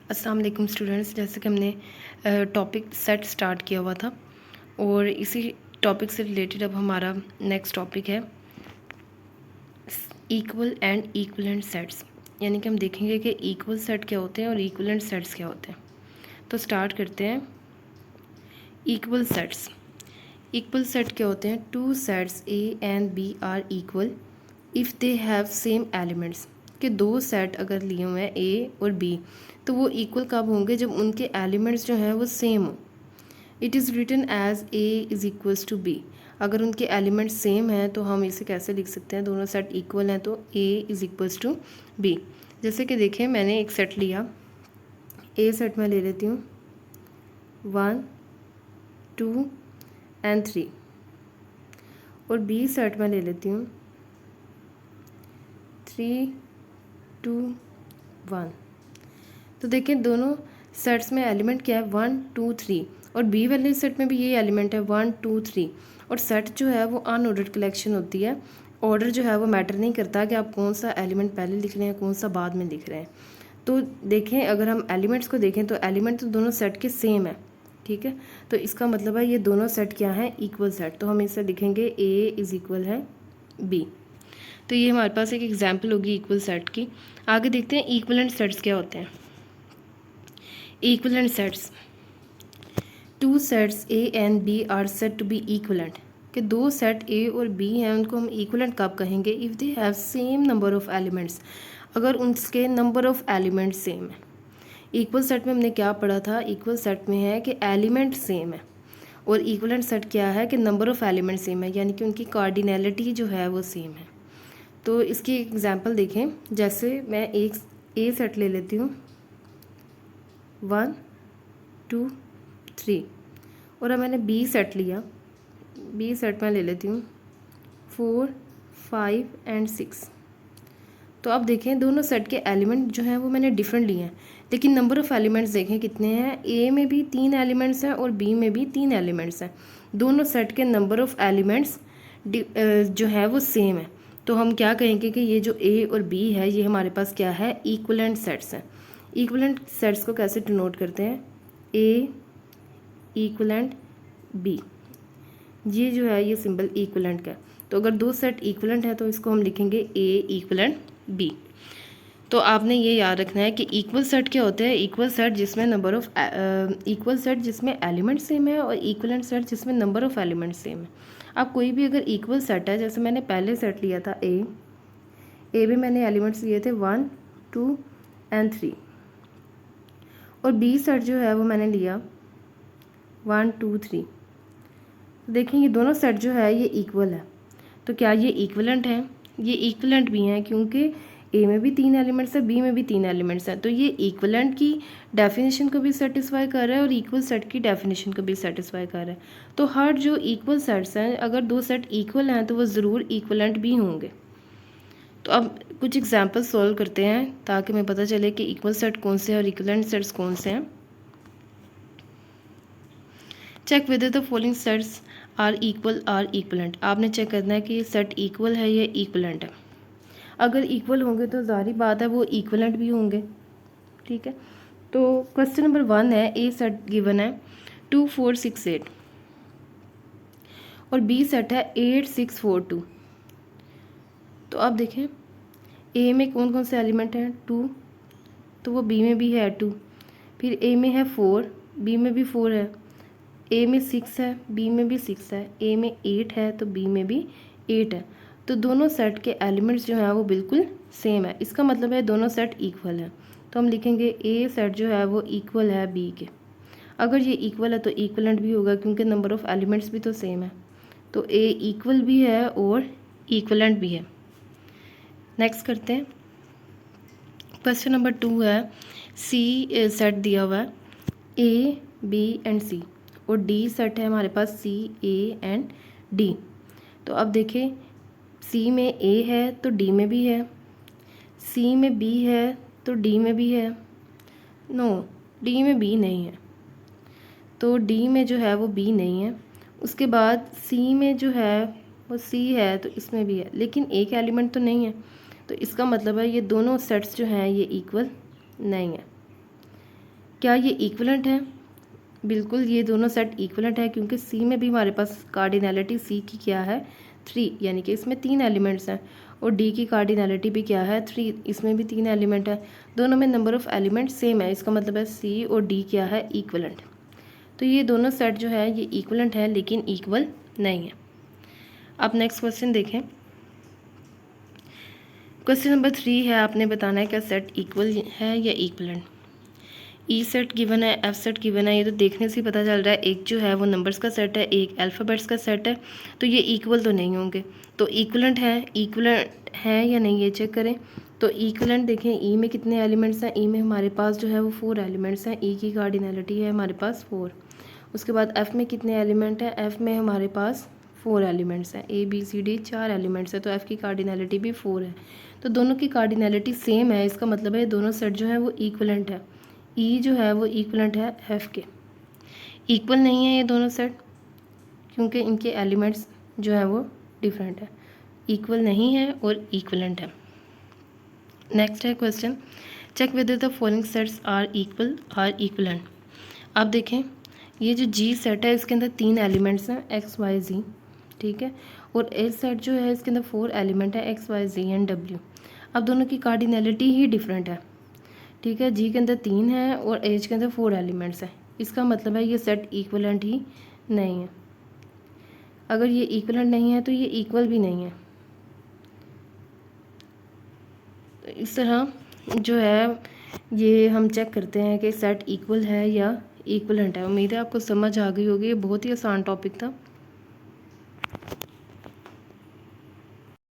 अस्सलाम वालेकुम स्टूडेंट्स। जैसे कि हमने टॉपिक सेट स्टार्ट किया हुआ था और इसी टॉपिक से रिलेटेड अब हमारा नेक्स्ट टॉपिक है इक्वल एंड इक्वलेंट सेट्स। यानी कि हम देखेंगे कि इक्वल सेट क्या होते हैं और इक्वलेंट सेट्स क्या होते हैं। तो स्टार्ट करते हैं। Equal sets. इक्वल सेट क्या होते हैं? Two sets A and B are equal if they have same elements. कि दो सेट अगर लिए हुए हैं ए और बी तो वो इक्वल कब होंगे? जब उनके एलिमेंट्स जो हैं वो सेम हो। It is written as A is equals to B. अगर उनके एलिमेंट्स सेम हैं तो हम इसे कैसे लिख सकते हैं? दोनों सेट इक्वल हैं तो A is equals to B. जैसे कि देखें, मैंने एक सेट लिया, ए सेट मैं ले लेती हूँ 1 2 एंड 3 और बी सेट मैं ले लेती हूँ 3 2 1। तो देखें दोनों सेट्स में एलिमेंट क्या है? 1 2 3 और बी वाले सेट में भी ये एलिमेंट है 1 2 3। और सेट जो है वो अनऑर्डर्ड कलेक्शन होती है। ऑर्डर जो है वो मैटर नहीं करता कि आप कौन सा एलिमेंट पहले लिख रहे हैं कौन सा बाद में लिख रहे हैं। तो देखें, अगर हम एलिमेंट्स को देखें तो एलिमेंट तो दोनों सेट के सेम है, ठीक है। तो इसका मतलब है ये दोनों सेट क्या है? Equal set. तो हम इसे लिखेंगे ए इज़ इक्वल है बी। तो ये हमारे पास एक एग्जाम्पल होगी इक्वल सेट की। आगे देखते हैं इक्वलेंट सेट्स क्या होते हैं। Equivalent sets, two sets A and B are set to B equivalent. कि दो सेट ए और बी हैं उनको हम इक्वलेंट कब कहेंगे? If they have same number of elements. अगर उनके नंबर ऑफ़ एलिमेंट्स सेम है। इक्वल सेट में हमने क्या पढ़ा था? इक्वल सेट में है कि एलिमेंट सेम है और इक्वलेंट सेट क्या है कि नंबर ऑफ़ एलिमेंट सेम है, यानी कि उनकी कार्डिनैलिटी जो है वो सेम है। तो इसकी एग्जांपल देखें। जैसे मैं एक ए सेट ले लेती हूँ 1 2 3 और अब मैंने बी सेट लिया, बी सेट मैं ले लेती हूँ 4 5 एंड 6। तो अब देखें दोनों सेट के एलिमेंट जो हैं वो मैंने डिफरेंट लिए हैं, लेकिन नंबर ऑफ़ एलिमेंट्स देखें कितने हैं। ए में भी 3 एलिमेंट्स हैं और बी में भी 3 एलिमेंट्स हैं। दोनों सेट के नंबर ऑफ़ एलिमेंट्स जो है वो सेम है। तो हम क्या कहेंगे कि ये जो ए और बी है ये हमारे पास क्या है? इक्वलेंट सेट्स हैं। इक्वलेंट सेट्स को कैसे डिनोट करते हैं? ए इक्वलेंट बी। ये जो है ये सिंबल इक्वलेंट का है। तो अगर दो सेट इक्वलेंट है तो इसको हम लिखेंगे ए इक्वलेंट बी। तो आपने ये याद रखना है कि इक्वल सेट क्या होते हैं? इक्वल सेट जिसमें नंबर ऑफ इक्वल सेट जिसमें एलिमेंट सेम है और इक्वलेंट सेट जिसमें नंबर ऑफ एलिमेंट सेम है। अब कोई भी अगर इक्वल सेट है, जैसे मैंने पहले सेट लिया था ए में मैंने एलिमेंट्स लिए थे 1 2 एंड 3 और बी सेट जो है वो मैंने लिया 1 2 3। देखें ये दोनों सेट जो है ये इक्वल है। तो क्या ये इक्वलेंट है? ये इक्वलेंट भी हैं क्योंकि ए में भी 3 एलिमेंट्स है, बी में भी 3 एलिमेंट्स हैं। तो ये इक्वलेंट की डेफिनेशन को भी सेटिस्फाई कर रहा है और इक्वल सेट की डेफिनेशन को भी सेटिस्फाई कर रहा है। तो हर जो इक्वल सेट्स हैं, अगर दो सेट इक्वल हैं तो वो ज़रूर इक्वलेंट भी होंगे। तो अब कुछ एग्जाम्पल सॉल्व करते हैं ताकि हमें पता चले कि इक्वल सेट कौन से हैं और इक्वलेंट सेट्स कौन से हैं। Check whether the following sets are equivalent. आपने चेक करना है कि ये सेट इक्वल है या इक्वलेंट है। अगर इक्वल होंगे तो ज़ाहिर बात है वो इक्वलेंट भी होंगे, ठीक है। तो क्वेश्चन नंबर 1 है, ए सेट गिवन है 2 4 6 8 और बी सेट है 8 6 4 2। तो अब देखें ए में कौन कौन से एलिमेंट हैं? 2, तो वो बी में भी है 2। फिर ए में है 4, बी में भी 4 है। ए में 6 है, बी में भी 6 है। ए में 8 है तो बी में भी 8 है। तो दोनों सेट के एलिमेंट्स जो हैं वो बिल्कुल सेम है। इसका मतलब है दोनों सेट इक्वल है। तो हम लिखेंगे ए सेट जो है वो इक्वल है बी के। अगर ये इक्वल है तो इक्वलेंट भी होगा क्योंकि नंबर ऑफ़ एलिमेंट्स भी तो सेम है। तो ए इक्वल भी है और इक्वलेंट भी है। नेक्स्ट करते हैं। क्वेश्चन नंबर 2 है, सी सेट दिया हुआ है ए बी एंड सी और डी सेट है हमारे पास सी ए एंड डी। तो अब देखें सी में ए है तो डी में भी है, सी में बी है तो डी में भी है। नो, डी में बी नहीं है, तो डी में जो है वो बी नहीं है। उसके बाद सी में जो है वो सी है तो इसमें भी है, लेकिन एक एलिमेंट तो नहीं है। तो इसका मतलब है ये दोनों सेट्स जो हैं ये इक्वल नहीं है। क्या ये इक्वलेंट है? बिल्कुल ये दोनों सेट इक्वलेंट है, क्योंकि सी में भी हमारे पास कार्डिनैलिटी सी की क्या है 3, यानी कि इसमें 3 एलिमेंट्स हैं, और डी की कार्डिनैलिटी भी क्या है 3, इसमें भी 3 एलिमेंट है। दोनों में नंबर ऑफ़ एलिमेंट सेम है, इसका मतलब है सी और डी क्या है इक्वलेंट। तो ये दोनों सेट जो है ये इक्वलेंट है लेकिन इक्वल नहीं है। अब नेक्स्ट क्वेश्चन देखें। क्वेश्चन नंबर 3 है, आपने बताना है क्या सेट इक्वल है या इक्वलेंट। ई सेट गिवन है, एफ सेट गिवन है, ये तो देखने से ही पता चल रहा है। एक जो है वो नंबर्स का सेट है, एक अल्फ़ाबेट्स का सेट है, तो ये इक्वल तो नहीं होंगे। तो इक्वलेंट है या नहीं ये चेक करें। तो इक्वलेंट देखें, ई में कितने एलिमेंट्स हैं, ई में हमारे पास जो है वो 4 एलिमेंट्स हैं, ई की कार्डिनैलिटी है हमारे पास 4। उसके बाद एफ़ में कितने एलिमेंट हैं, एफ़ में हमारे पास 4 एलिमेंट्स हैं, A B C D 4 elements हैं, तो एफ़ की कार्डिनैलिटी भी 4 है। तो दोनों की कार्डिनैलिटी सेम है, इसका मतलब है दोनों सेट जो है वो इक्वलेंट है। ई जो है वो इक्वलेंट है एफ़ के। इक्वल नहीं है ये दोनों सेट, क्योंकि इनके एलिमेंट्स जो है वो डिफरेंट है। इक्वल नहीं है और इक्वलेंट है। नेक्स्ट है question, check whether the following sets are equivalent. आप देखें, ये जो जी सेट है इसके अंदर 3 एलिमेंट्स हैं एक्स वाई जी, ठीक है, और एच सेट जो है इसके अंदर 4 एलिमेंट है X Y Z and W. अब दोनों की कार्डिनैलिटी ही डिफरेंट है, ठीक है, जी के अंदर 3 है और एच के अंदर 4 एलिमेंट्स हैं, इसका मतलब है ये सेट इक्वलेंट ही नहीं है। अगर ये इक्वलेंट नहीं है तो ये इक्वल भी नहीं है। तो इस तरह जो है ये हम चेक करते हैं कि सेट इक्वल है या इक्वलेंट है। उम्मीद है आपको समझ आ गई होगी, ये बहुत ही आसान टॉपिक था।